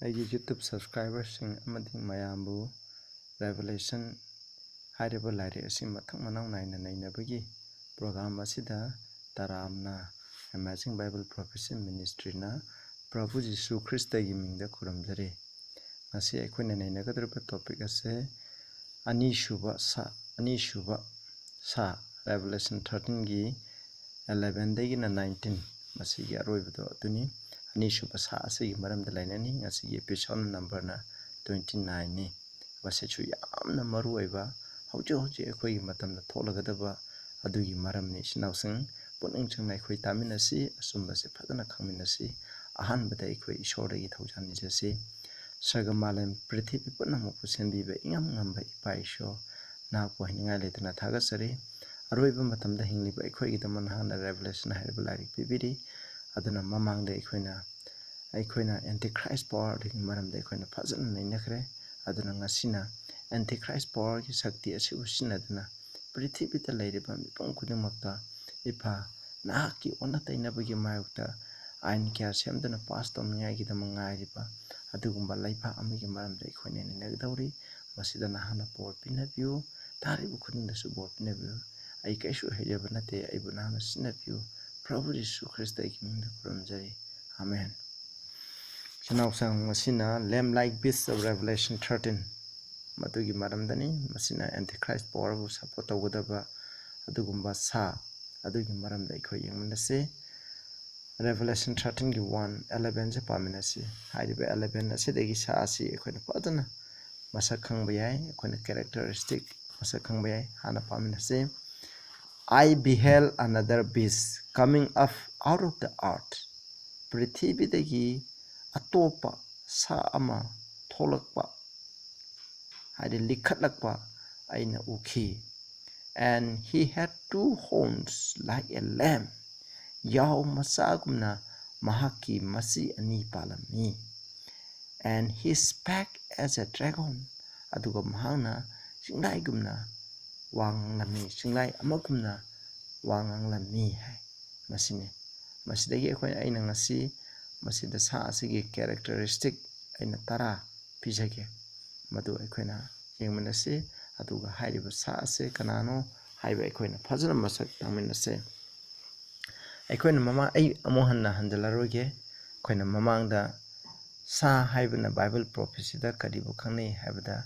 YouTube subscribers Mayambu Revelation Haribo Lari Asimatak Manau Nine and Nainabagi program Asida Taramna Amazing Bible Prophecy Ministry na Prabhu Jisu Christa Giming the Kuramdari Masi Equina Nagadrupa topic as Anishuba Sa Revelation 13 gi 11 dagi na 19 Masi Yaroido Duni Anishuba Sa Asi Maram the Linani as a episode number na 29 ni Wasechu Yamna Marueva Hoji Equi Matam the Tolagadaba Adugi Maram Nish Nausing Putting Chang Equi Taminasi Asumbasi Patana Kaminasi Ahan Bata Equi Shori Tojanisi Sagamalam Pretty Punamukusen Bibe Ingam Number Ipaisho Na Pohinga Letana Tagasari Aroiba Matam the Hingliba Equi the Manhana Revelation Herbalic Bibidi Adana Mamang the Equina Antichrist power the Maram the Equina Pazan in Necre Adana Ngasina Antichrist power is Sakti as you sinadana pretty bit a lady from Punkudimota Ipa Naki Onata Nabagi Mayota Ein Kiasem than a past on Yagi the Mangaripa Adugumba Laipa Amigi Maram the Equina in Negdori Masidana Hana Port Pinaview Taribu couldn't the support Neville I cashu Hejabanate Ibunana Snapview Probably Su Christa King the Kurumjari Amen. Now sang Masina lamb like beasts of Revelation 13 Matugi Madam Dani Masina Antichrist power who support Wudaba Adugumba Sa Adugi Madam Dako Yamanase Revelation 13 1 11 Paminasi Hidibe 11 Asidegi Sasi Equina Padana Masakang Bayai Equina characteristic Masakang Bayai Hana Paminase I beheld another beast coming up out of the earth Prithibidegi Atopa Sa Ama Tolakpa Hadi Likhatlakpa Aina Uki and he had two horns like a lamb Yaomacha gumna Mahaki Masi Ani Palami and he spake as a dragon Aduga Mahana Singlai gumna Wang Lami Singlai Amagumna Wangang Lami Masine Masidagi Equine Aina Ngasi Masida Sa Asigi characteristic Aina Tara Pijake Madu Equina Yangmanase Aduga Haiba Sa Se Kanano Haiba Equina Pazana Masak Taminase Equina Mama A Amohana Handalaroge Quina Mamanga Sa Haibana Bible prophecy da Kadibu Kane Habda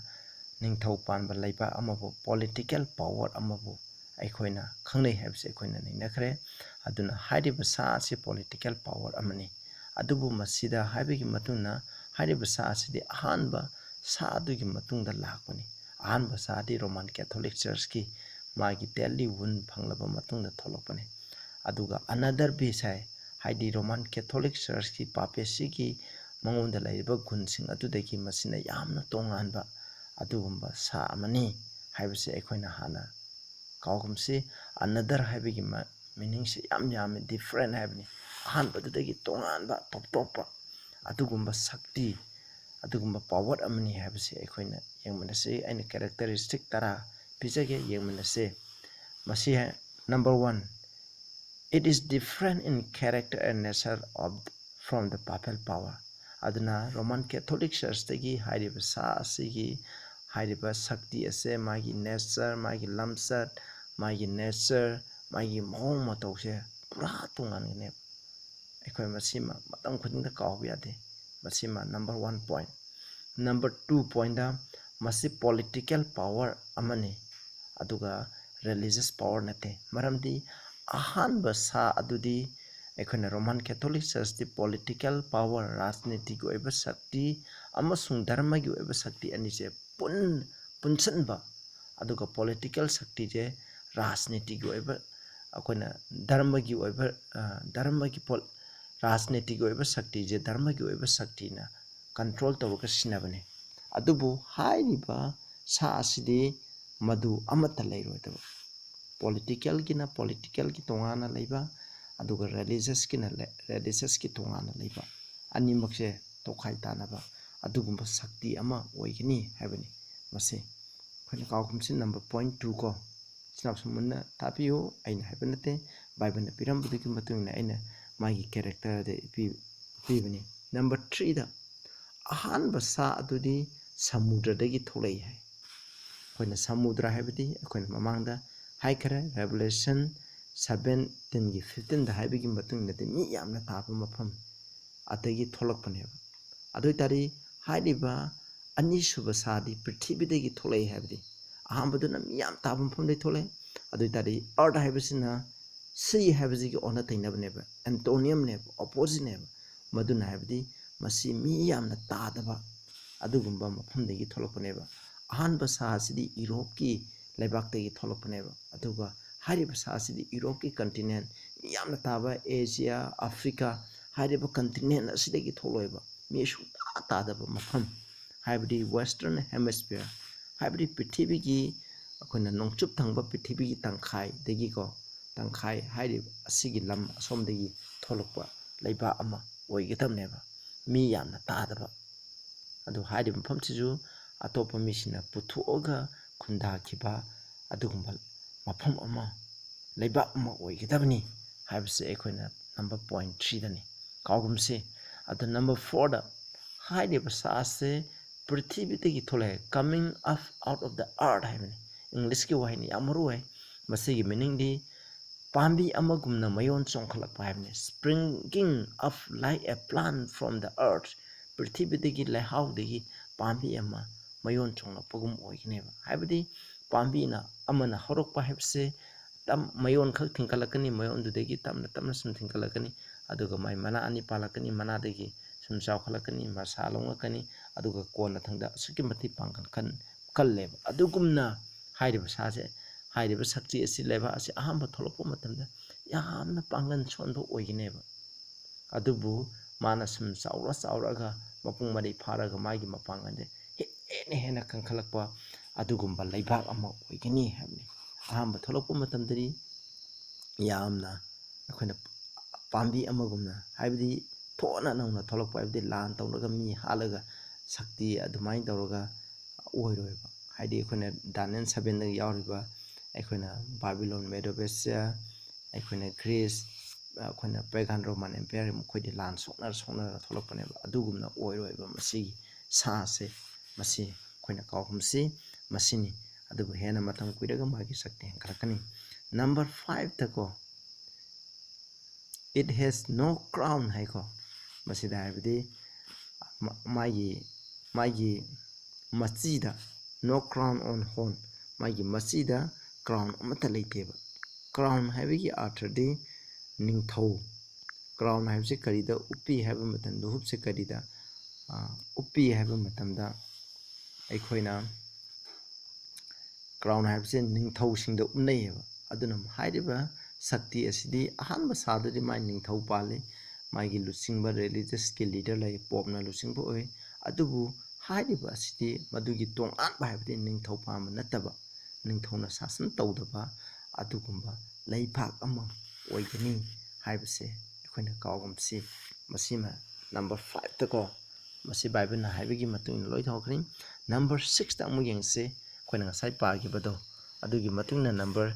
Ning Taupan Balaiba Amabu political power Amabu Equina Kane Habs Equina Nakre Aduna Haiba Sa Se political power Amani Adubu Masida Habigi Matuna Haiba Sa Se the Hanba Sa Dugi Matunda Lakuni Hanba Sa di Roman Catholic Church ki Magi Delhi Wun Panglaba Matunda Tolopane Aduga another besai Haidi Roman Catholic Church ki PAPACY ki Mangunda Laiba Gunsing Adudaki Masina Yamna Tonganba Adugumba Sa Amani Haibase Equina Hana Kaugumsi another Habigi meaning se yam different having Hanba Dagi Tonganba Topa Adugumba Sakti Adugumba power amani Habase Equina Yangmanase and characteristic Tara Pizage Yangmanase Masiha number 1 it is different in character and nature from the papal power. Aduna Roman Catholic Church tagi Haiba Sa Sigi Haiba Sakti Ase Magi nature Magi lamsat Magi nature Magi Momatose Pura Tungan Equa Masima Matam couldn't the Kawiade Masima number 1 point. Number 2 point Masi political power Amani Aduga religious power nate Maramdi Ahanba Sa Adudi Equina Roman Catholic Church the political power Rasniti go ever Sakti Amasung Dharma go ever Sakti and is a Punsanba Aduga political Sakti je Rasniti go ever Aquina Dharma go ever Dharma Pol Rasniti go ever Sakti je Dharma go ever Sakti na control to work Sinavane Adubu Haiba Sa Sidi Madu Amatalero political ki tongana laiba aduga religious ki tongana laiba animakse tokhai tanaba adugumba sakti ama oigini habani mase khone kaugumsin number point 2 ko sinapsumna tapiyo aina habanate bible piram budiki matungna aina magi character de pibani number 3 da ꯑꯍꯥꯟꯕ ꯁꯥ ꯑꯗꯨꯗꯤ ꯁꯃꯨꯗ꯭ꯔꯗꯒꯤ ꯊꯣꯛꯂꯛꯏ ꯍꯥꯏ ꯑꯩꯈꯣꯏꯅ ꯁꯃꯨꯗ꯭ꯔ ꯍꯥꯏꯕꯗꯤ ꯑꯩꯈꯣꯏꯅ ꯃꯃꯥꯡꯗ ꯍꯥꯏꯈ꯭ꯔꯦ ꯔꯦꯚꯦꯂꯦꯁꯟ 17:15 ꯍꯥꯏꯕꯒꯤ ꯃꯇꯨꯡꯗꯗꯤ ꯃꯤ ꯌꯥꯝꯅ ꯇꯥꯕ ꯃꯐꯝ ꯑꯗꯒꯤ ꯊꯣꯛꯂꯛꯄꯅꯦꯕ ꯑꯗꯨ ꯑꯣꯏꯇꯥꯔꯗꯤ ꯍꯥꯏꯔꯤꯕ ꯑꯅꯤꯁꯨꯕ ꯁꯥꯗꯤ ꯄ꯭ꯔꯤꯊꯤꯕꯤꯗꯒꯤ ꯊꯣꯛꯂꯛꯏ ꯍꯥꯏꯕꯗꯤ ꯑꯍꯥꯟꯕꯗꯨꯅ ꯃꯤ ꯌꯥꯝ ꯇꯥꯕ ꯃꯐꯝꯗꯒꯤ ꯊꯣꯛꯂꯛꯑꯦ ꯑꯗꯨ ꯑꯣꯏꯇꯥꯔꯗꯤ ꯑꯔꯠ ꯍꯥꯏꯕꯁꯤꯅ ꯁꯤ ꯍꯥꯏꯕꯁꯤꯒꯤ ꯑꯣꯟꯅ ꯇꯩꯅꯕꯅꯦꯕ ꯑꯦꯟꯇꯣꯅꯤꯌꯝꯅꯦꯕ ꯑꯣꯄꯣꯖꯤꯠꯅꯦꯕ ꯃꯗꯨꯅ ꯍꯥꯏꯕꯗꯤ ꯃꯁꯤ ꯃꯤ ꯌꯥꯝꯅ ꯇꯥꯗꯕ ꯑꯗꯨꯒꯨꯝꯕ ꯃꯐꯝꯗꯒꯤ ꯊꯣꯛꯂꯛꯄꯅꯦꯕ ꯑꯍꯥꯟꯕ ꯁꯥ ꯑꯁꯤꯗꯤ ꯌꯨꯔꯣꯞꯀꯤ ꯂꯩꯕꯥꯛꯇꯒꯤ ꯊꯣꯛꯂꯛꯄꯅꯦꯕ ꯑꯗꯨꯒ ꯍꯥꯏꯔꯤꯕ ꯁꯥ ꯑꯁꯤꯗꯤ ꯌꯨꯔꯣꯞꯀꯤ ꯀꯟꯇꯤꯅꯦꯟ ꯃꯤ ꯌꯥꯝꯅ ꯇꯥꯕ ꯑꯦꯁꯤꯌꯥ ꯑꯐ꯭ꯔꯤꯀꯥ ꯍꯥꯏꯔꯤꯕ ꯀꯟꯇꯤꯅꯦꯟ ꯑꯁꯤꯗꯒꯤ ꯊꯣꯛꯂꯛꯑꯦꯕ ꯃꯤ ꯁꯨꯡꯇꯥ ꯇꯥꯗꯕ ꯃꯐꯝ ꯍꯥꯏꯕꯗꯤ ꯋꯦꯁꯇꯔꯟ ꯍꯦꯃꯤꯁꯐꯤꯌꯔ ꯍꯥꯏꯕꯗꯤ ꯄ꯭ꯔꯤꯊꯤꯕꯤꯒꯤ ꯑꯩꯈꯣꯏꯅ ꯅꯣꯡꯆꯨꯞ ꯊꯪꯕ ꯄ꯭ꯔꯤꯊꯤꯕꯤꯒꯤ ꯇꯪꯈꯥꯏꯗꯒꯤꯀꯣ ꯇꯪꯈꯥꯏ ꯍꯥꯏꯔꯤꯕ ꯑꯁꯤꯒꯤ ꯂꯝ ꯑꯁꯣꯝꯗꯒꯤ ꯊꯣꯛꯂꯛꯄ ꯂꯩꯕꯥꯛ ꯑꯃ ꯑꯣꯏꯒꯗꯕꯅꯦꯕ ꯃꯤ ꯌꯥꯝꯅ ꯇꯥꯗꯕ ꯑꯗꯨ ꯍꯥꯏꯔꯤꯕ ꯃꯐꯝꯁꯤꯁꯨ ꯑꯇꯣꯞꯄ ꯃꯤꯁꯤꯡꯅ ꯄꯨꯊꯣꯛꯑꯒ ꯈꯨꯟꯗꯥꯈꯤꯕ ꯑꯗꯨꯒꯨꯝꯕ ꯃꯐꯝ ꯑꯃ ꯂꯩꯕꯥꯛ ꯑꯃ ꯑꯣꯏꯒꯗꯕꯅꯤ ꯍꯥꯏꯕꯁꯦ ꯑꯩꯈꯣꯏꯅ ꯅꯝꯕꯔ ꯄꯣꯏꯟꯠ 3ꯗꯅꯤ ꯀꯥꯎꯒꯨꯝꯁꯤ ꯑꯗꯨ ꯅꯝꯕꯔ 4ꯗ ꯍꯥꯏꯔꯤꯕ ꯁꯥꯁꯦ ꯄ꯭ꯔꯤꯊꯤꯕꯤꯗꯒꯤ ꯊꯣꯛꯂꯛꯑꯦ coming up out of the earth ꯍꯥꯏꯕꯅꯤ ꯏꯪꯂꯤꯁꯀꯤ ꯋꯥꯍꯩꯅꯤ ꯌꯥꯝ ꯃꯔꯨ ꯑꯣꯏ ꯃꯁꯤꯒꯤ ꯃꯤꯅꯤꯡꯗꯤ ꯄꯥꯝꯕꯤ ꯑꯃꯒꯨꯝꯅ ꯃꯌꯣꯟ ꯆꯣꯡꯈꯠꯂꯛꯄ ꯍꯥꯏꯕꯅꯤ springing up like a plant from the earth ꯄ꯭ꯔꯤꯊꯤꯕꯤꯗꯒꯤ ꯂꯩꯍꯥꯎꯗꯒꯤ ꯄꯥꯝꯕꯤ ꯑꯃ ꯃꯌꯣꯟ ꯆꯣꯡꯂꯛꯄꯒꯨꯝ ꯑꯣꯏꯒꯅꯦꯕ ꯍꯥꯏꯕꯗꯤ ꯄꯥꯝꯕꯤꯅ ꯑꯃꯅ ꯍꯧꯔꯛꯄ ꯍꯥꯏꯕꯁꯦ ꯃꯌꯣꯟ ꯈꯛ ꯊꯤꯡꯀꯠꯂꯛꯀꯅꯤ ꯃꯌꯣꯟꯗꯨꯗꯒꯤ ꯇꯞꯅ ꯇꯞꯅ ꯁꯨꯝ ꯊꯤꯡꯀꯠꯂꯛꯀꯅꯤ ꯑꯗꯨꯒ ꯃꯥꯏ ꯃꯅꯥ ꯑꯅꯤ ꯄꯥꯜꯂꯛꯀꯅꯤ ꯃꯅꯥꯗꯒꯤ ꯁꯨꯝ ꯆꯥꯎꯈꯠꯂꯛꯀꯅꯤ ꯃꯁꯥ ꯂꯣꯡꯂꯛꯀꯅꯤ ꯑꯗꯨꯒ ꯀꯣꯟꯅ ꯊꯪꯗ ꯑꯁꯨꯛꯀꯤ ꯃꯇꯤꯛ ꯄꯥꯡꯒꯜ ꯀꯜꯂꯦꯕ ꯑꯗꯨꯒꯨꯝꯅ ꯍꯥꯏꯔꯤꯕ ꯁꯥꯁꯦ ꯍꯥꯏꯔꯤꯕ ꯁꯛꯇꯤ ꯑꯁꯤ ꯂꯩꯕꯥꯛ ꯑꯁꯤ ꯑꯍꯥꯟꯕ ꯊꯣꯛꯂꯛꯄ ꯃꯇꯝꯗ ꯌꯥꯝꯅ ꯄꯥꯡꯒꯜ ꯁꯣꯟꯕ ꯑꯣꯏꯒꯅꯦꯕ ꯑꯗꯨꯕꯨ ꯃꯥꯅ ꯁꯨꯝ ꯆꯥꯎꯔꯛꯑꯒ ꯃꯄꯨꯡ ꯃꯔꯩ ꯐꯥꯔꯒ ꯃꯥꯒꯤ ꯃꯄꯥꯡꯒꯜꯁꯦ ꯍꯦꯟꯅ ꯀꯟꯈꯠꯂꯛꯄ ꯑꯗꯨꯒꯨꯝꯕ ꯂꯩꯕꯥꯛ ꯑꯃ ꯑꯣꯏꯒꯅꯤ ꯍꯥꯏꯕꯅꯤ ꯑꯍꯥꯟꯕ ꯊꯣꯛꯂꯛꯄ ꯃꯇꯝꯗꯗꯤ ꯌꯥꯝꯅ ꯑꯩꯈꯣꯏꯅ ꯄꯥꯝꯕꯤ ꯑꯃꯒꯨꯝꯅ ꯍꯥꯏꯕꯗꯤ ꯊꯣꯛꯅ ꯅꯧꯅ ꯊꯣꯛꯂꯛꯄ ꯍꯥꯏꯕꯗꯤ ꯂꯥꯟ ꯇꯧꯔꯒ ꯃꯤ ꯍꯥꯠꯂꯒ ꯁꯛꯇꯤ ꯑꯗꯨꯃꯥꯏꯅ ꯇꯧꯔꯒ ꯑꯣꯏꯔꯣꯏꯕ ꯍꯥꯏꯗꯤ ꯑꯩꯈꯣꯏꯅ ꯗꯥꯅꯤꯌꯦꯜ 7ꯗ ꯌꯥꯎꯔꯤꯕ ꯑꯩꯈꯣꯏꯅ ꯕꯥꯕꯤꯂꯣꯟ ꯃꯦꯗꯣꯄꯦꯁꯤꯌꯥ ꯑꯩꯈꯣꯏꯅ ꯒ꯭ꯔꯤꯁ ꯑꯩꯈꯣꯏꯅ ꯄꯦꯒꯥꯟ ꯔꯣꯃꯥꯟ ꯑꯦꯝꯄꯤꯌꯔ ꯃꯈꯣꯏꯗꯤ ꯂꯥꯟ ꯁꯣꯛꯅꯔꯒ ꯊꯣꯛꯂꯛꯄꯅꯦꯕ ꯑꯗꯨꯒꯨꯝꯅ ꯑꯣꯏꯔꯣꯏꯕ ꯃꯁꯤꯒꯤ ꯁꯥꯁꯦ ꯃꯁꯤ ꯑꯩꯈꯣꯏꯅ ꯀꯥꯎꯒꯨꯝꯁꯤ ꯃꯁꯤꯅꯤ ꯑꯗꯨꯕꯨ ꯍꯦꯟꯅ ꯃꯇꯝ ꯀꯨꯏꯔꯒ ꯃꯥꯒꯤ ꯁꯛꯇꯤ ꯍꯦꯟꯒꯠꯂꯛꯀꯅꯤ ꯅꯝꯕꯔ 5ꯗꯀꯣ ꯏꯠ ꯍꯦꯁ ꯅꯣ ꯀ꯭ꯔꯥꯎꯟ ꯍꯥꯏꯀꯣ ꯃꯁꯤꯗ ꯍꯥꯏꯕꯗꯤ ꯃꯥꯒꯤ ꯃꯆꯤꯗ ꯅꯣ ꯀ꯭ꯔꯥꯎꯟ ꯑꯣꯟ ꯍꯣर्न ꯃꯥꯒꯤ ꯃꯆꯤꯗ ꯀ꯭ꯔꯥꯎꯟ ꯑꯃꯠꯇ ꯂꯩꯇꯦꯕ ꯀ꯭ꯔꯥꯎꯟ ꯍꯥꯏꯕꯒꯤ ꯑꯥꯔꯊꯗꯤ ꯅꯤꯡꯊꯧ ꯀ꯭ꯔꯥꯎꯟ ꯍꯥꯏꯕꯁꯤ ꯀꯔꯤꯗ ꯎꯞꯄꯤ ꯍꯥꯏꯕ ꯃꯇꯝꯗ ꯍꯨꯞꯁꯦ ꯀꯔꯤꯗ ꯎꯞꯄꯤ ꯍꯥꯏꯕ ꯃꯇꯝꯗ ꯑꯩꯈꯣꯏꯅ ꯀ꯭ꯔꯥꯎꯟ ꯍꯥꯏꯕꯁꯤ ꯅꯤꯡꯊꯧꯁꯤꯡꯗ ꯎꯞꯅꯩꯌꯦꯕ ꯑꯗꯨꯅ ꯍꯥꯏꯔꯤꯕ ꯁꯛꯇꯤ ꯑꯁꯤꯗꯤ ꯑꯍꯥꯟꯕ ꯁꯥꯗꯗꯤ ꯃꯥꯒꯤ ꯅꯤꯡꯊꯧ ꯄꯥꯜꯂꯤ ꯃꯥꯒꯤ ꯂꯨꯆꯤꯡꯕ ꯔꯤꯂꯤꯖꯁꯀꯤ ꯂꯤꯗꯔ ꯂꯩ ꯄꯣꯞꯅ ꯂꯨꯆꯤꯡꯕ ꯑꯣꯏ ꯑꯗꯨꯕꯨ ꯍꯥꯏꯔꯤꯕ ꯑꯁꯤꯗꯤ ꯃꯗꯨꯒꯤ ꯇꯣꯉꯥꯟꯕ ꯍꯥꯏꯕꯗꯤ ꯅꯤꯡꯊꯧ ꯄꯥꯟꯕ ꯅꯠꯇꯕ ꯅꯤꯡꯊꯧꯅ ꯁꯥꯁꯟ ꯇꯧꯗꯕ ꯑꯗꯨꯒꯨꯝꯕ ꯂꯩꯕꯥꯛ ꯑꯃ ꯑꯣꯏꯒꯅꯤ ꯍꯥꯏꯕꯁꯦ ꯑꯩꯈꯣꯏꯅ ꯀꯥꯎꯒꯨꯝꯁꯤ ꯃꯁꯤꯃ ꯅꯝꯕꯔ 5ꯗꯀꯣ ꯃꯁꯤ ꯕꯥꯏꯕꯜꯅ ꯍꯥꯏꯕꯒꯤ ꯃꯇꯨꯡ ꯏꯟꯅ ꯂꯣꯏ ꯊꯣꯛꯈ꯭ꯔꯦ ꯅꯝꯕꯔ 6ꯗ ꯑꯃꯨꯛ ꯌꯦꯡꯁꯤ ꯑꯩꯈꯣꯏꯅ ꯉꯁꯥꯏ ꯄꯥꯈꯤꯕꯗꯣ ꯑꯗꯨꯒꯤ ꯃꯇꯨꯡꯗ ꯅꯝꯕꯔ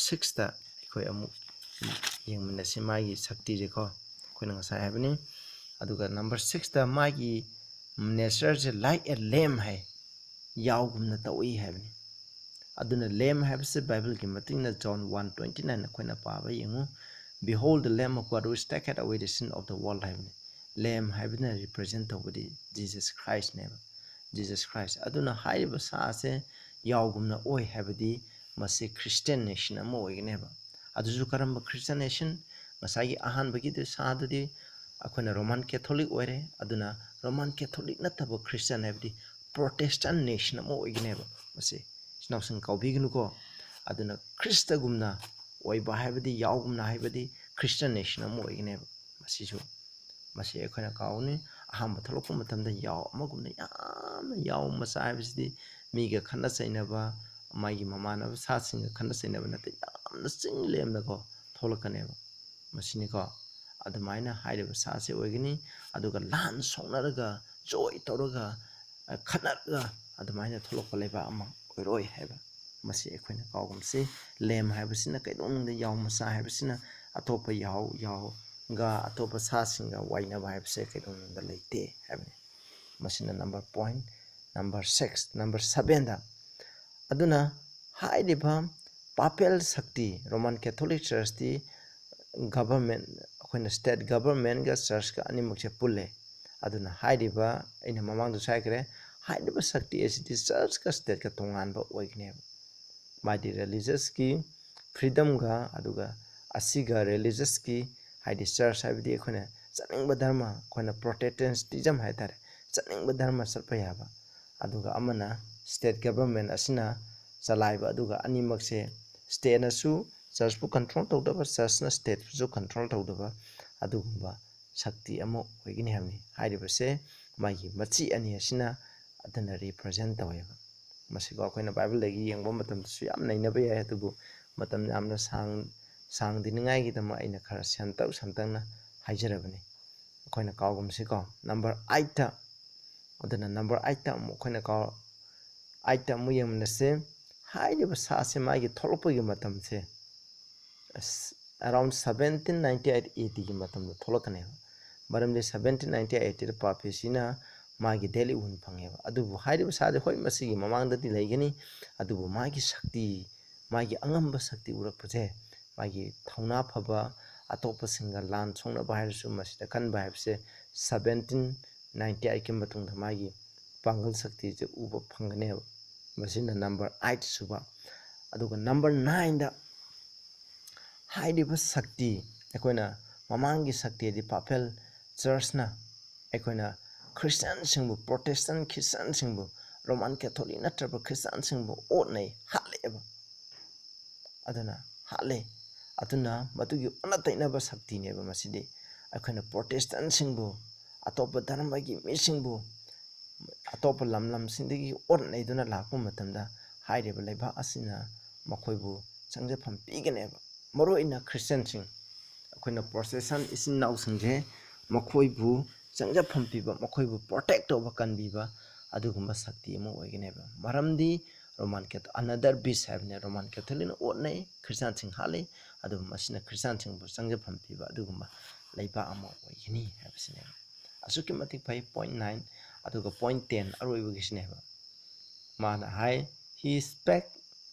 6ꯗ ꯑꯩꯈꯣꯏ ꯑꯃꯨꯛ ꯌꯦꯡꯃꯤꯟꯅꯁꯤ ꯃꯥꯒꯤ ꯁꯛꯇꯤꯁꯦꯀꯣ ꯑꯩꯈꯣꯏꯅ ꯉꯁꯥꯏ ꯍꯥꯏꯕꯅꯤ ꯑꯗꯨꯒ ꯅꯝꯕꯔ 6ꯗ ꯃꯥꯒꯤ ꯅꯦꯆꯔꯁꯦ ꯂꯥꯏꯛ ꯑꯦ ꯂꯦꯝ ꯍꯥꯏ ꯌꯥꯎꯒꯨꯝꯅ ꯇꯧꯏ ꯍꯥꯏꯕꯅꯤ ꯑꯗꯨꯅ ꯂꯦꯝ ꯍꯥꯏꯕꯁꯤ ꯕꯥꯏꯕꯜꯒꯤ ꯃꯇꯨꯡꯗ ꯖꯣꯟ 1:29 ꯑꯩꯈꯣꯏꯅ ꯄꯥꯕ ꯌꯦꯡꯉꯨ Behold the Lamb of God who taketh away the sin of the world ꯍꯥꯏꯕꯅꯤ ꯂꯦꯝ ꯍꯥꯏꯕꯅ ꯔꯤꯄ꯭ꯔꯖꯦꯟ ꯇꯧꯕꯗꯤ ꯖꯤꯖꯁ ꯈ꯭ꯔꯥꯏꯁꯅꯦꯕ ꯖꯤꯖꯁ ꯈ꯭ꯔꯥꯏꯁ ꯑꯗꯨꯅ ꯍꯥꯏꯔꯤꯕ ꯁꯥꯁꯦ ꯌꯥꯎꯒꯨꯝꯅ ꯑꯣꯏ ꯍꯥꯏꯕꯗꯤ ꯃꯁꯤ ꯈ꯭ꯔꯤꯁꯇꯤꯌꯟ ꯅꯦꯁꯟ ꯑꯃ ꯑꯣꯏꯒꯅꯦꯕ ꯑꯗꯨꯁꯨ ꯀꯔꯝꯕ ꯈ꯭ꯔꯤꯁꯇꯤꯌꯟ ꯅꯦꯁꯟ ꯉꯁꯥꯏꯒꯤ ꯑꯍꯥꯟꯕꯒꯤꯗꯨ ꯁꯥꯗꯨꯗꯤ ꯑꯩꯈꯣꯏꯅ ꯔꯣꯃꯥꯟ ꯀꯦꯊꯣꯂꯤꯛ ꯑꯣꯏꯔꯦ ꯑꯗꯨꯅ ꯔꯣꯃꯥꯟ ꯀꯦꯊꯣꯂꯤꯛ ꯅꯠꯇꯕ ꯈ꯭ꯔꯤꯁꯇꯤꯌꯟ ꯍꯥꯏꯕꯗꯤ ꯄ꯭ꯔꯣꯇꯦꯁꯇꯟ ꯅꯦꯁꯟ ꯑꯃ ꯑꯣꯏꯒꯅꯦꯕ ꯃꯁꯤ ꯏꯆꯤꯟꯅꯥꯎꯁꯤꯡ ꯀꯥꯎꯕꯤꯒꯅꯨꯀꯣ ꯑꯗꯨꯅ ꯈ꯭ꯔꯤꯁꯇꯒꯨꯝꯅ ꯑꯣꯏꯕ ꯍꯥꯏꯕꯗꯤ ꯌꯥꯎꯒꯨꯝꯅ ꯍꯥꯏꯕꯗꯤ ꯈ꯭ꯔꯤꯁꯇꯤꯌꯟ ꯅꯦꯁꯟ ꯑꯃ ꯑꯣꯏꯒꯅꯦꯕ ꯃꯁꯤ ꯑꯩꯈꯣꯏꯅ ꯀꯥꯎꯒꯅꯤ ꯑꯍꯥꯟꯕ ꯊꯣꯛꯂꯛꯄ ꯃꯇꯝꯗ ꯌꯥꯎ ꯑꯃꯒꯨꯝꯅ ꯌꯥꯝꯅ ꯌꯥꯎ ꯃꯆꯥ ꯍꯥꯏꯕꯁꯤꯗꯤ ꯃꯤꯒ ꯈꯠꯅ ꯆꯩꯅꯕ ꯃꯥꯒꯤ ꯃꯃꯥꯟꯅꯕ ꯁꯥꯁꯤꯡꯒ ꯈꯠꯅ ꯆꯩꯅꯕ ꯅꯠꯇꯦ ꯌꯥꯝꯅ ꯆꯤꯡ ꯂꯦꯝꯅꯀꯣ ꯊꯣꯛꯂꯛꯀꯅꯦꯕ ꯃꯁꯤꯅꯤꯀꯣ ꯑꯗꯨꯃꯥꯏꯅ ꯍꯥꯏꯔꯤꯕ ꯁꯥꯁꯤ ꯑꯣꯏꯒꯅꯤ ꯑꯗꯨꯒ ꯂꯥꯟ ꯁꯣꯛꯅꯔꯒ ꯖꯣꯏ ꯇꯧꯔꯒ ꯈꯠꯅꯔꯒ ꯑꯗꯨꯃꯥꯏꯅ ꯊꯣꯛꯂꯛꯄ ꯂꯩꯕꯥꯛ ꯑꯃ ꯑꯣꯏꯔꯣꯏ ꯍꯥꯏꯕ ꯃꯁꯤ ꯑꯩꯈꯣꯏꯅ ꯀꯥꯎꯒꯨꯝꯁꯤ ꯂꯦꯝ ꯍꯥꯏꯕꯁꯤꯅ ꯀꯩꯗꯧꯅꯨꯡꯗ ꯌꯥꯎ ꯃꯆꯥ ꯍꯥꯏꯕꯁꯤꯅ ꯑꯇꯣꯞꯄ ꯌꯥꯎꯒ ꯑꯇꯣꯞꯄ ꯁꯥꯁꯤꯡꯒ ꯋꯥꯏꯅꯕ ꯍꯥꯏꯕꯁꯦ ꯀꯩꯗꯧꯅꯨꯡꯗ ꯂꯩꯇꯦ ꯍꯥꯏꯕꯅꯤ masina number 6 number 7 da aduna hairiba papal sakti Roman Catholic Church di government akhona state government ga church ka animakse pulle aduna hairiba ina mamang du saikre hairiba sakti asidi church ka state ka tongan ba oigne madi religious ki freedom ga aduga asiga religious ki haidi church haibidi akhona chaningba dharma akhona protestantism haitare chaningba dharma sarpa yaba aduga amana state government asina chalaiba aduga animakse state na su church pu control tawdaba church na state pu control tawdaba adugumba shakti amo oigini hamni hairiba se magi machi ani asina adana represent taweba masigo akoina bible legi yengba matam su yam nainaba ya adubu matam yamna sang diningai gi dama aina khara santang na haijarabani akoina kawgum si ko number 8 ta adana number 8 ta mo akoina kaw 8 ta mu yemna se hairiba sa se magi tholopagi matam se around 1798 AD gi matam tholokane maramde 1798 ta papacy na magi daily un phangeba adubu hairiba sa de hoi masigi mamangda di leigani adubu magi shakti magi angamba shakti urakpuje magi thauna phaba atopa singa lan songna bahirsu masida kan bahibse 1798 ki matungda magi pangal shakti je uba phangane masina number 8 suba aduga number 9 da hairiba shakti akoina mamangi shakti di papal church na akoina Christian singbu Protestant Christian singbu Roman Catholic natraba Christian singbu onai haleba adana hale atuna matugi onatainaba shakti neba masidi akoina Protestant singbu atopa dharma gi misingbu atopa lamlam sindagi onai duna lakpa matamda hairiba laiba asina makoibu changjafam piganeba maroina Christian sing akoina procession isin naw singje makoibu changjafam piba makoibu protect over kanbiba adugumba shakti mo oigneba maramdi Roman Catholic another beast havne Roman Catholic onai Christian sing hale adugumba masina Christian sing bu changjafam piba adugumba laiba amo oigini habsine asuki matik pai point 9 aduga point 10 aroibugisneba mana hai he spake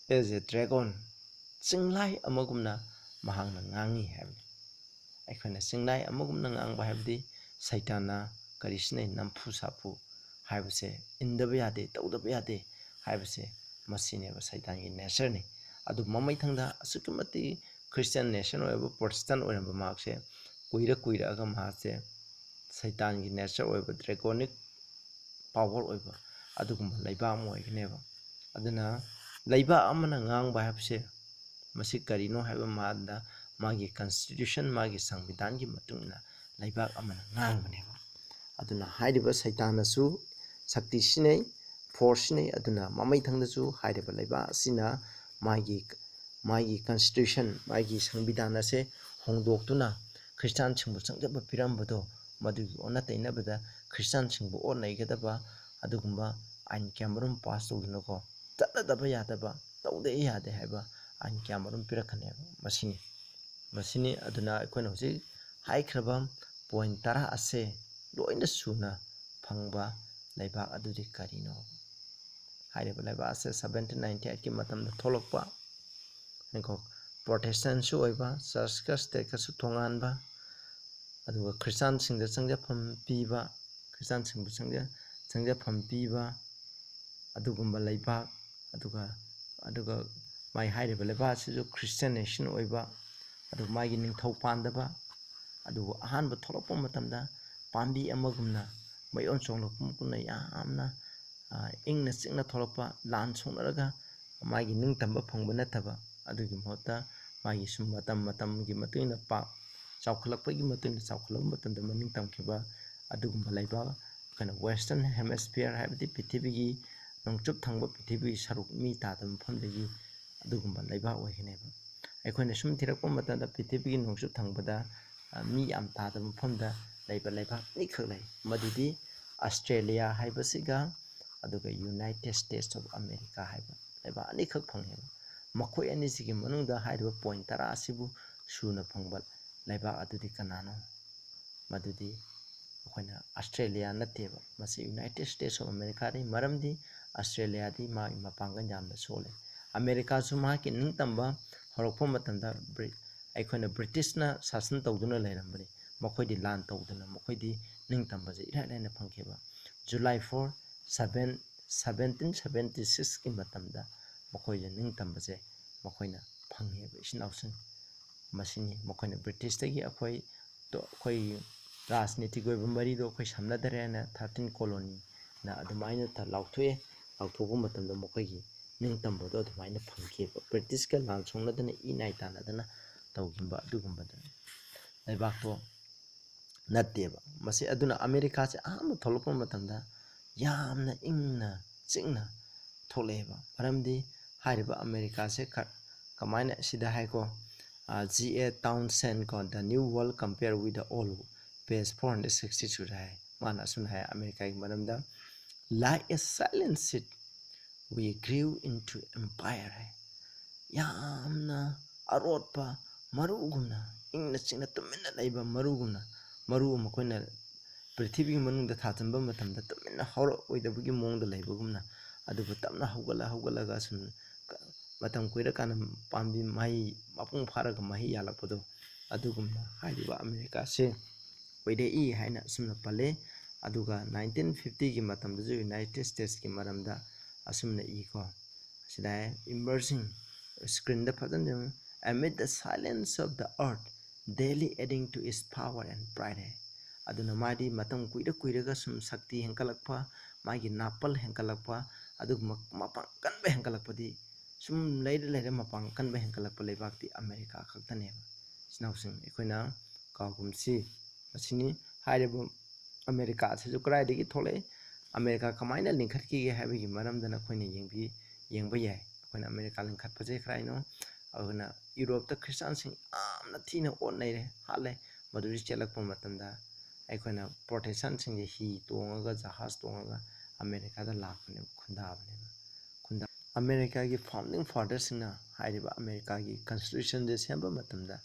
as a dragon singlai amagumna mahangna ngangi habni akhona singlai amagumna ngangba habdi saitana karisne nampu sapu haibse indaba yade tawdaba yade haibse masineba saitangi nature ni adu mamai thangda asukimati Christian nation oiba Protestant oiba makse kuira aga mahase saitangi nature oiba draconic power oiba adugumba laiba mo oigneba aduna laiba amana ngangba habse masi karino haiba mahanda magi constitution magi संविधान की मतुंगना लाइबाक अमना ngangbneba aduna hairiba saitana su shakti sinai force sinai aduna mamai thangdasu hairiba laiba asina magi constitution magi संविधान ase hongdoktuna Christian singbu changjaba pirambado madugi onatainabada Christian singbu onaigadaba adugumba ain kyamarum pass tawdunako tatadaba yadaba tawde yade haiba ain kyamarum pirakhaneba masini aduna aikoina hosi haikraba point 10 ase loina suna phangba laiba adudi karino hairiba laiba ase 1798 ki matamda tholokpa nko Protestant su oiba church ka state ka su thonganba aduga Christian singda changjafam piba Christian singbu changjafam piba adugumba laiba aduga mai hairiba laiba asisu Christian nation oiba adu magi ningthau pandaba adu ahanba tholokpa matamda pambi amagumna mayon songlokpumna yamna ingna chingna tholokpa lan songnaraga magi ningtamba phangba nataba adugi mohta magi sum matamgi matuina pa chawkhalakpagi matuina chawkhalakpa matamda maning tamkhiba adugumba laiba kana western hemisphere haibdi prithibigi nongchup thangba prithibigi saruk mi tadam phamdagi adugumba laiba oigneba aikoina sum thirakpa matamda prithibigi nongchup thangba mi am tadam phamda laiba ni khaklai madudi Australia haibasiga aduga United States of America haiba laiba ani khak phangheba makoi ani sigi manungda haiba point 10 asibu suna phangba laiba adudi kanano madudi ꯑꯩꯈꯣꯏꯅ Australia ꯅꯠꯇꯦꯕ ꯃꯁꯤ United states of ꯑꯃꯦꯔꯤꯀꯥꯅꯤ ꯃꯔꯝꯗꯤ ꯑꯁꯇ꯭ꯔꯦꯂꯤꯌꯥꯗꯤ ꯃꯥꯒꯤ ꯃꯄꯥꯡꯒꯜ ꯌꯥꯝꯅ ꯁꯣꯜꯂꯦ ꯑꯃꯦꯔꯤꯀꯥꯁꯨ ꯃꯍꯥꯛꯀꯤ ꯅꯤꯡꯇꯝꯕ ꯍꯧꯔꯛꯄ ꯃꯇꯝꯗ ꯑꯩꯈꯣꯏꯅ ꯕ꯭ꯔꯤꯇꯤꯁꯅ ꯁꯥꯁꯟ ꯇꯧꯗꯨꯅ ꯂꯩꯔꯝꯕꯅꯤ ꯃꯈꯣꯏꯗꯤ ꯂꯥꯟ ꯇꯧꯗꯅ ꯃꯈꯣꯏꯗꯤ ꯅꯤꯡꯇꯝꯕꯁꯦ ꯏꯔꯥꯏ ꯂꯥꯏꯅ ꯐꯪꯈꯤꯕ ꯖꯨꯂꯥꯏ 4 1776ꯀꯤ ꯃꯇꯝꯗ ꯃꯈꯣꯏꯁꯦ ꯅꯤꯡꯇꯝꯕꯁꯦ ꯃꯈꯣꯏꯅ ꯐꯪꯉꯦꯕ ꯏꯆꯤꯟ ꯏꯅꯥꯎꯁꯤꯡ ꯃꯁꯤꯅꯤ ꯃꯈꯣꯏꯅ ꯕ꯭ꯔꯤꯇꯤꯁꯇꯒꯤ ꯑꯩꯈꯣꯏ ꯔꯥꯖꯅꯤꯇꯤꯒꯤ ꯑꯣꯏꯕ ꯃꯔꯤꯗꯣ ꯑꯩꯈꯣꯏ ꯁꯝꯅꯗꯔꯦꯅ 13 ꯀꯣꯂꯣꯅꯤꯅ ꯑꯗꯨꯃꯥꯏꯅ ꯂꯥꯎꯊꯣꯛꯑꯦ ꯂꯥꯎꯊꯣꯛꯄ ꯃꯇꯝꯗ ꯃꯈꯣꯏꯒꯤ ꯅꯤꯡꯇꯝꯕꯗꯣ ꯑꯗꯨꯃꯥꯏꯅ ꯐꯪꯈꯤꯕ ꯕ꯭ꯔꯤꯇꯤꯁꯀ ꯂꯥꯟ ꯁꯣꯛꯅꯗꯅ ꯏꯅꯥꯏ ꯇꯥꯟꯅꯗꯅ ꯇꯧꯈꯤꯕ ꯑꯗꯨꯒꯨꯝꯕꯗ ꯂꯩꯕꯥꯛꯇꯣ ꯅꯠꯇꯦꯕ ꯃꯁꯤ ꯑꯗꯨꯅ ꯑꯃꯦꯔꯤꯀꯥꯁꯦ ꯑꯍꯥꯟꯕ ꯊꯣꯛꯂꯛꯄ ꯃꯇꯝꯗ ꯌꯥꯝꯅ ꯏꯪꯅ ꯆꯤꯛꯅ ꯊꯣꯛꯂꯛꯑꯦꯕ ꯃꯔꯝꯗꯤ ꯍꯥꯏꯔꯤꯕ ꯑꯃꯦꯔꯤꯀꯥꯁꯦ ꯀꯃꯥꯏꯅ ꯁꯤꯗ ꯍꯥꯏꯀꯣ G.A. Townsend ko The New World Compared with the Old page 462 hai mana asuna hai America ki maramda like a silent seed we grew into empire hai yamna arotpa marugumna ingna chingna tuminna laiba marugumna maru makoina prithvi manungda thachamba matamda tuminna horo oidabagi mongda laibagumna adubu tamna hogala sun matam koira kana pambi mai mapung pharaga mahi yalakpodo adugumna haidiba America se oide I haina asumna pale aduga 1950 gi matamda United States ki maramda asumna I ko sida emerging screen da fadan amid the silence of the earth daily adding to its power and pride aduna madi matam kuiraga sum sakti henkalakpa magi napal henkalakpa aduguma mapang kanbe henkalakpadi sum leire mapang kanbe henkalakpa lebakti America khaktaneba sinausing ekoina kagumsi masini hairebo America se ukraidagi thole America kamaina linkhatki habigi maramdana khoina yengba yai khoina America linkhat phaje khraino aguna Europe ta Christian sing amna thina onnaire hale maduri chelakpa matamda ꯑꯩꯈꯣꯏꯅ ꯄ꯭ꯔꯣꯇꯦꯁꯟꯁꯤꯡꯁꯦ ꯍꯤ ꯇꯣꯡꯉꯒ ꯖꯍꯥꯖ ꯇꯣꯡꯉꯒ ꯑꯃꯦꯔꯤꯀꯥꯗ ꯂꯥꯛꯄꯅꯦ ꯈꯨꯟꯗꯥꯕꯅꯦꯕ ꯑꯃꯦꯔꯤꯀꯥꯒꯤ ꯐꯥꯎꯟꯗꯤꯡ ꯐꯥꯗꯔꯁꯤꯡꯅ ꯍꯥꯏꯔꯤꯕ ꯑꯃꯦꯔꯤꯀꯥꯒꯤ ꯀꯟꯁꯇꯤꯇ꯭ꯌꯨꯁꯟꯁꯦ ꯁꯦꯝꯕ ꯃꯇꯝꯗ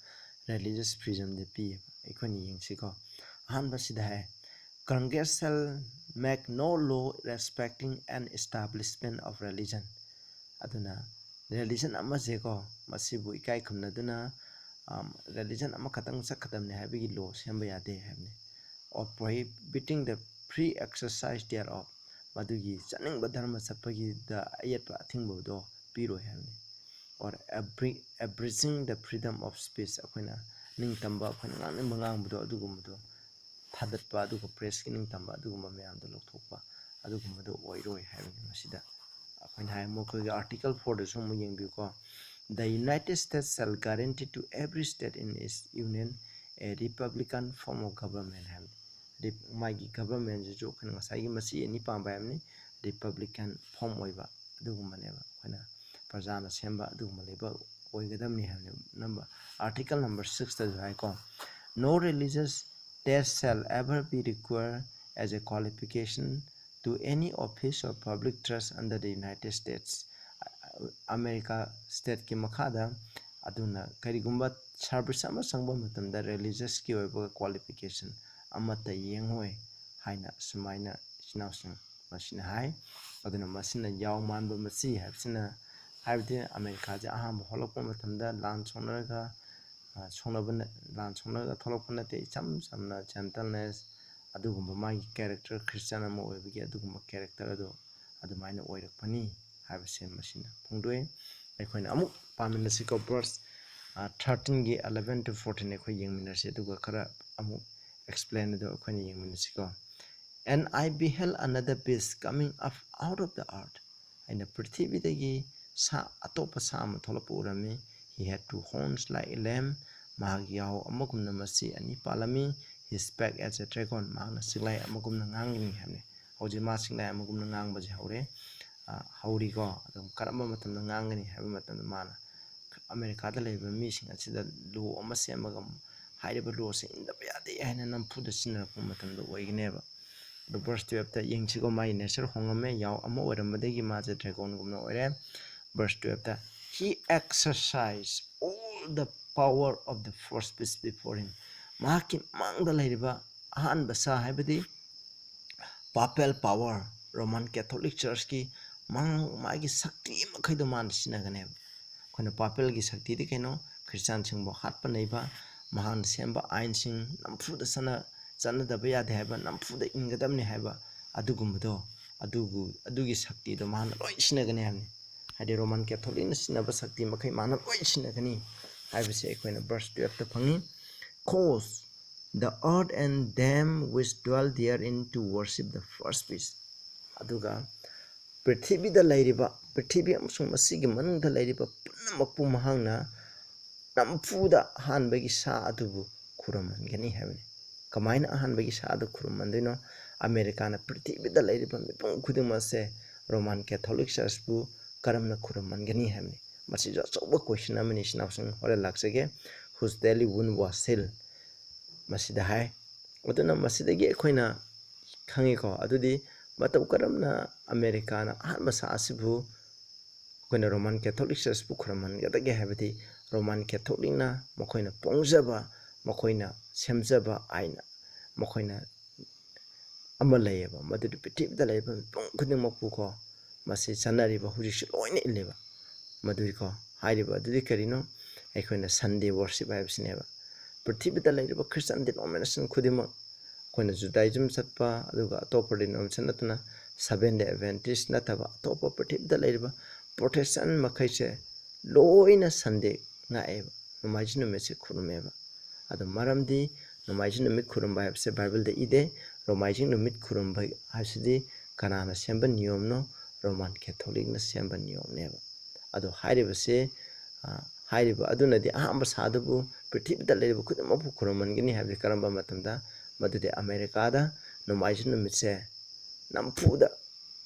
ꯔꯤꯂꯤꯖꯤꯌꯁ ꯐ꯭रीडꯝꯁꯦ ꯄꯤꯌꯦꯕ ꯑꯩꯈꯣꯏꯅ ꯌꯦꯡꯁꯤꯀꯣ ꯑꯍꯥꯟꯕꯁꯤꯗ ꯍꯥꯏ Congress shall make no law respecting an establishment of religion aduna religion amaseko masibu ikai khumnaduna religion amakhatang sakhatamne habigi law semba yade habne or prohibiting the free exercise thereof madugi chaningba dharma chapagi da ayatpa athingbodo piro habne or abridging the freedom of speech akoina ningtamba akoina ngangbudo adugumdo thadatpa adugo press ki ningtamba adugumba mayamdo lokthokpa adugumdo oiroi habne masida akoina hai mokogi article 4 da somu yengbi ko the United States shall guarantee to every state in its union a republican form of government habne magi government jo khana ngasai masi ani pamba yamni republican form oiba adugumbaneba khana prajana semba adugumba leba oigadamni habne number article number 6 da hai ko no religious test shall ever be required as a qualification to any office or public trust under the United States America state ki makhada aduna karigumba service ama sangba matamda religious ki oiba qualification amata yengoi haina sumaina sinausing masina hai aduna masina yaw manba masi habsina habde America ja aham holokpa matamda lan sonraga tholokpa te cham samna gentleness adugumba magi character Christian ama oibagi adugumba character ado adumaina oirakpani habse masina phungdoi aikhoina amuk paminasiko verse 13 gi 11 to 14 ekhoi yengminase aduga khara amuk explain ado akhoni yengminasiko and I beheld another beast coming up out of the earth and the prithvi dagi sa atopa sa am tholopa urami he had two horns like a lamb magyaw amagumna masi ani palami he spake as a dragon magna siglai amagumna ngangni hamne hoji ma siglai amagumna ngangbaje haure hauri ko adum karamba matamna ngangani haba matamna mana America da leba mi sing asida lu ama semaga hairiba lu se inda yade haina nampuda sinarappa matamda oigneba the verse 12 ta yengsigo mai nature hongame yaw ama orambadegi maje dragon gumna oire verse 12 ta he exercised all the power of the first beast before him maki mangda lairiba ahan basa haibadi papal power Roman Catholic Church ki magi sakti makhaido man sinagane koina papal gi sakti di keno Christian singbo hatpa neiba mahan semba ain sing namfu da sana da baya de haiba namfu da ingadamni haiba adugumdo adugi sakti do man loi sinagane hamni hadi Roman Catholic na sinaba sakti makhai man loi sinagani haibase koina verse 12 ta phangi cause the earth and them which dwell therein to worship the first beast aduga prithvi da lairiba prithvi amsung masigi manung da lairiba punamakpu mahangna namfuda hanbagi sa adubu kuramangani habni kamaina hanbagi sa adu kuramandino America na prithvi da lairiba mipung khudumase Roman Catholic Church bu karamna kuramangani habni masi jo choba question amani sinapsung hore laksege whose daily wound was healed masida hai aduna masidagi ekhoina khangi ko adudi matau karamna America na ahanba sa asibu koina Roman Catholic Church bu khuraman gadage habati Roman Catholic na makoina pongjaba makoina semjaba aina makoina amalayeba madudi pitib da layeba pong khuding makpu ko masi chanariba hujik loina ileba madui ko hairiba adudi karino ekhoina Sunday worship habsineba prithvi da layeba Christian denomination khudima koina Judaism satpa aduga atopa denomination natna Seventh Day Adventist nataba atopa prithvi da layeba Protestant makhaise loina Sunday ngaeba numaiji numese khurumeba adu maramdi numaiji numit khurumba habse Bible da ide romaiji numit khurumba hasidi kanana semba niyomno Roman Catholic na semba niyom neba adu hairibase hairiba adunadi ahamba sadubu prithvi da layeba khudamapu khurumangini habse karamba matamda madude America da numaiji numitse nampuda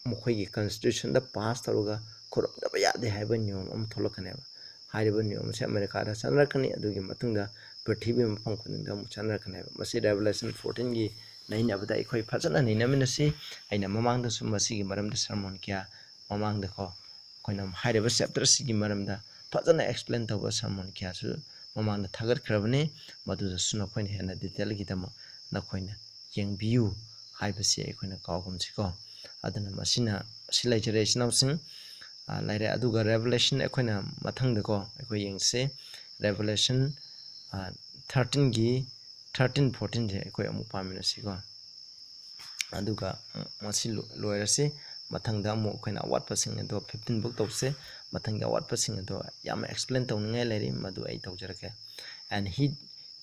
mukhoigi constitution da pass taruga khurumdaba yade haiba niyom am tholakhaneba hairiba niyom se America da sanrakani adugi matungda prithvi mafam khuningda mu sanrakhaneba masi Revelation 14 gi nainabada ikhoi phajana nainaminasi aina mamangda su masigi maramda sermon kya mamangda ko koina hairiba chapter sigi maramda phajana explain tawba sermon kya su mamangda thagar khrabani maduda suno khoina hena detail gi dama nakoina yengbiu haibase aikoina kawgumsiko aduna masina silai generation sing laire aduga Revelation aikoina mathangda ko aikoi yengse Revelation 13 gi 13 14 je aikoi amu pamina siko aduga masi loirase mathangda amu aikoina awatpa sing ado 15 book tawse mathangda awatpa sing ado yama explain tawningai lairi madu ai tawjarake and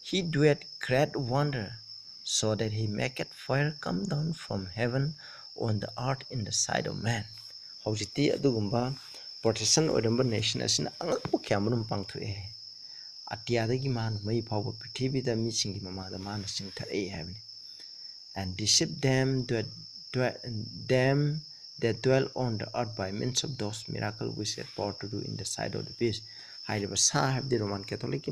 he doeth great wonder so that he maketh fire come down from heaven on the earth in the sight of man hojiti adugumba Protestant oramba nation asina angakpu kyamunum pangthoe atiadagi man mai phawa prithvi da mi singi mama da man sing thare habni and deceive them that dwell on the earth by means of those miracles which had power to do in the sight of the beast hairiba sa habdi Roman Catholic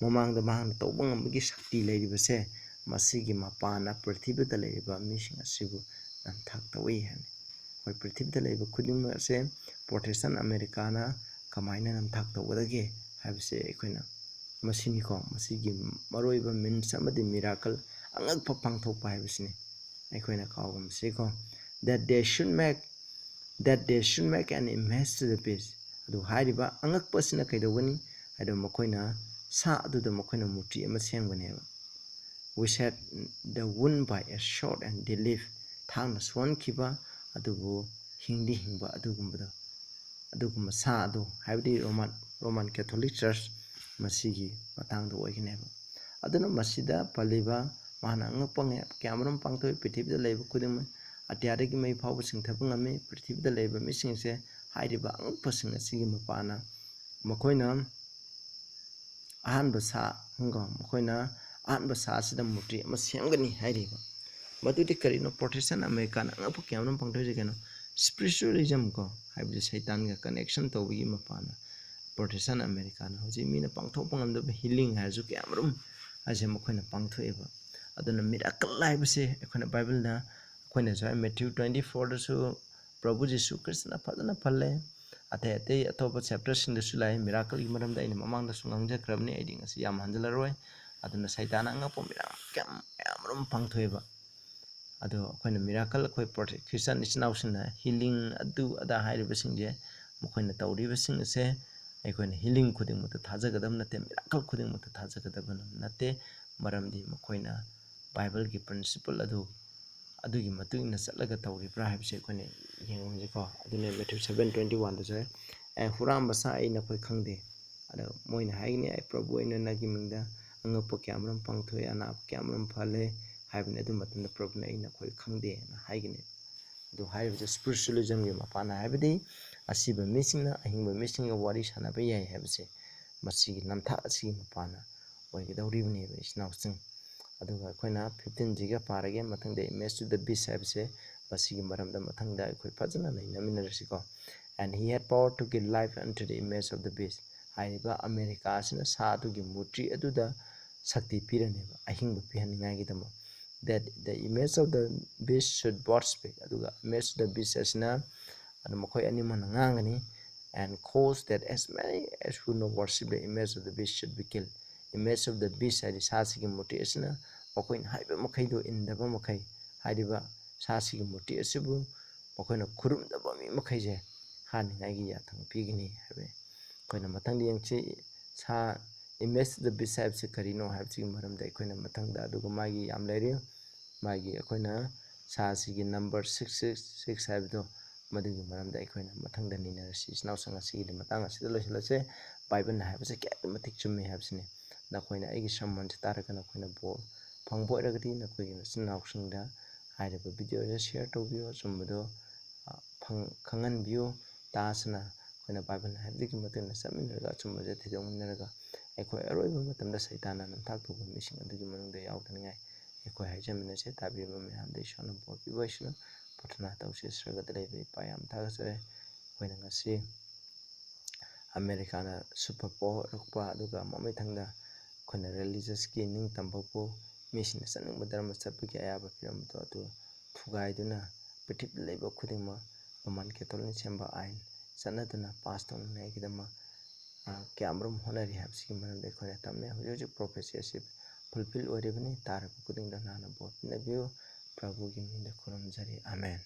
mamang da man tawbang amgi shakti leiribase masigi mapana prithvi da leiba mising asibu namthak tawi hani hoi prithvi da leiba khudimma ase Protestant Americana kamaina namthak tawdage habse ekoina masini ko masigi maroiba means amadi miracle angakpa pangthokpa habsini ekoina kawgum siko that they should make an image to the beast adu hairiba angakpa sina kaidawani adu makoina sa adu da makoina muti ama sengbane we said the wound by a shot and they live thang swan kiba adubu hingdi hingba adugumba sa adu habdi Roman Catholic Church masigi matang do oigneba aduna masida paliba mana ngapang kyamaram pangtoi prithvi da leiba kudum atiadagi mai phawu singthapang ame prithvi da leiba misingse hairiba angpasing asigi mapana makoina ahanba sa ngo makoina ahanba sa asida muti ama semgani hairiba madudi karino Protestant American angapuk kyamram pangthoi jegano spiritualism ko haibdi satan ga connection tawbi mapana Protestant American hoji mina pangthok pangamda healing hazu kyamram ase makoina pangthoeba aduna miracle laibase ekhoina Bible na koina ja Matthew 24 da su Prabhu Jesu Krishna phadana phalle ate atopa chapter sing da su lai miracle gi maramda ina mamang da sungang jakrabni aiding asi yam hanjalaroi aduna saitana angappo miracle pangthoeba ado akoina miracle akoi Christian isnausina healing adu ada hairibasingje mokoina tawribasing ase aikoina healing khuding mata thajagadam nate miracle khuding mata thajagadam nate maramdi mokoina Bible gi principle adugi matuina chatlaga tawribra haibse akoina yengumje ko adune Matthew 7:21 da jay huramba sa aina koi khangde ada moina haigni ai Prabhu aina nagi mingda angappo kyamram pangthoi ana kyamram phale haibne adu matunda Prabhu na aina koi khangde na haigni adu haibse spiritualism gi mapana haibdi asiba misingna ahingba misingga wari sanaba yai haibse masigi namtha asigi mapana oigidawribni ba isnausing aduga akoina 15 jiga parage mathangde image to the beast haibse masigi maramda mathangda akoi fajana naminarisiko ko and he had power to give life unto the image of the beast haiba America asina sa adugi mutri aduda sakti piraneba ahingba pihaningai damo that the image of the beast should both speak aduga image of the beast asina and makoi animal ngangani and cause that as many as who no worship the image of the beast should be killed image of the beast adi sasigi muti asina makoi haiba makai do indaba makai haiba sasigi muti asibu makoi na khurumdaba mi makai je haningai gi yathang pigini habe koina matangdi yangchi sa image the beast se karino habchi maramda koina matangda aduga magi yam leiri magi koina sa sigi number 666 habdo madugi maramda koina matangda nina si snausanga sigi matanga sida losilase bible na habse ke matik chummi habsini na koina aigi sammon taraka na koina bo phangboiragadi na koina snausingda hairaba video je share tobio chumbudo khangan biyo tasna koina bible habdigi matana saminraga chumbaje thidongminraga ekoi aroiba matamda saitana namthak thoba mising adugi manungda yawdanigai ekoi haijaminase tabiba mayamda ishona bopiba ishna patna tawse sraga dalebe payam thagase koina ngasi America na super power rokpa aduga mamai thangda koina religious ki ning tambapo misina sanungba dharma chapki ayaba piramto adu thugaiduna prithip leba khudingma Roman Catholic semba ain sanaduna pass tongnai gidama kyamrum honari habsigi manamde koina tamne hoji prophecy asip fulfill orebani tarab kudingda nana bot nabiyo Prabhu gi minda kuramjari amen.